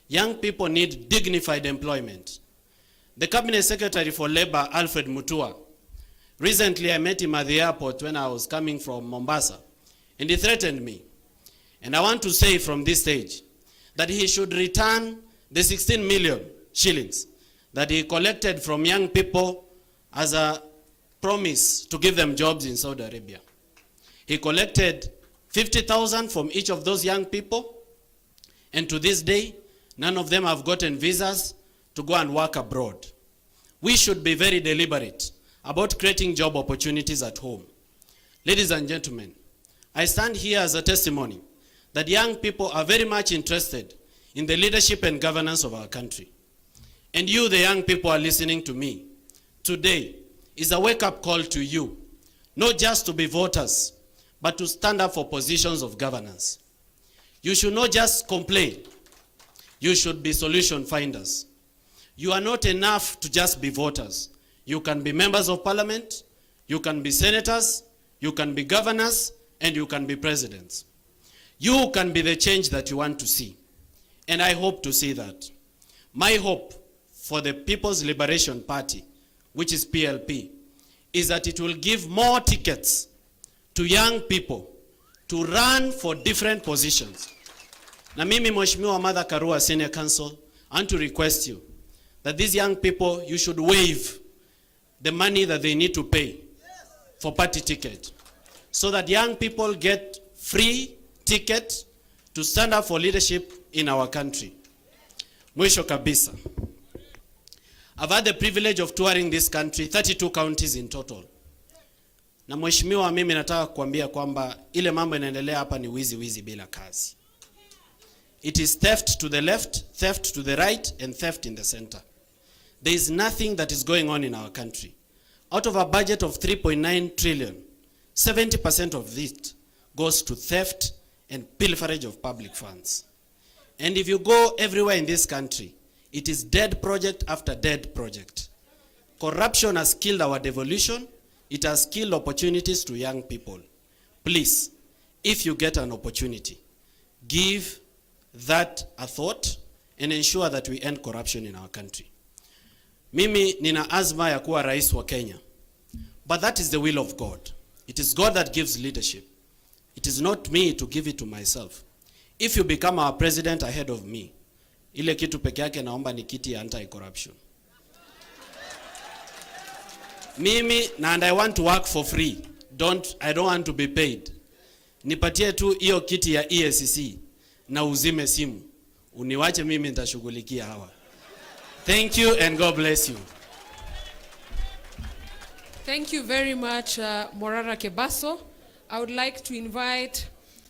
Young people need dignified employment. The Cabinet Secretary for Labor, Alfred Mutua, recently I met him at the airport when I was coming from Mombasa, and he threatened me. And I want to say from this stage that he should return the 16 million shillings that he collected from young people as a promise to give them jobs in Saudi Arabia. He collected 50,000 from each of those young people, and to this day, none of them have gotten visas to go and work abroad. We should be very deliberate about creating job opportunities at home. Ladies and gentlemen, I stand here as a testimony that young people are very much interested in the leadership and governance of our country. And you, the young people, are listening to me. Today is a wake-up call to you, not just to be voters, but to stand up for positions of governance. You should not just complain. You should be solution finders. You are not enough to just be voters. You can be members of parliament, you can be senators, you can be governors, and you can be presidents. You can be the change that you want to see. And I hope to see that. My hope for the People's Liberation Party, which is PLP, is that it will give more tickets to young people to run for different positions. Na mimi Mheshimiwa Martha Karua Senior Counsel, I want to request you that these young people, you should waive the money that they need to pay for party ticket, so that young people get free ticket to stand up for leadership in our country. Mwisho kabisa, I've had the privilege of touring this country, 32 counties in total. Na mheshimiwa, mimi nataka kuambia kwamba ile mambo inaendelea hapa ni wizi bila kazi. It is theft to the left, theft to the right, and theft in the center. There is nothing that is going on in our country. Out of a budget of 3.9 trillion, 70% of it goes to theft and pilferage of public funds. And if you go everywhere in this country, it is dead project after dead project. Corruption has killed our devolution. It has killed opportunities to young people. Please, if you get an opportunity, give that a thought and ensure that we end corruption in our country. Mimi nina azma ya kuwa rais wa Kenya. But that is the will of God. It is God that gives leadership. It is not me to give it to myself. If you become our president ahead of me, ile kitu peke yake naomba ni kiti ya anti-corruption. Mimi, and I want to work for free. I don't want to be paid. Nipatie tu hiyo kiti ya EACC na uzime simu. Uniwache mimi nitashughulikia hawa. Thank you and God bless you. Thank you very much, Morara Kebaso. I would like to invite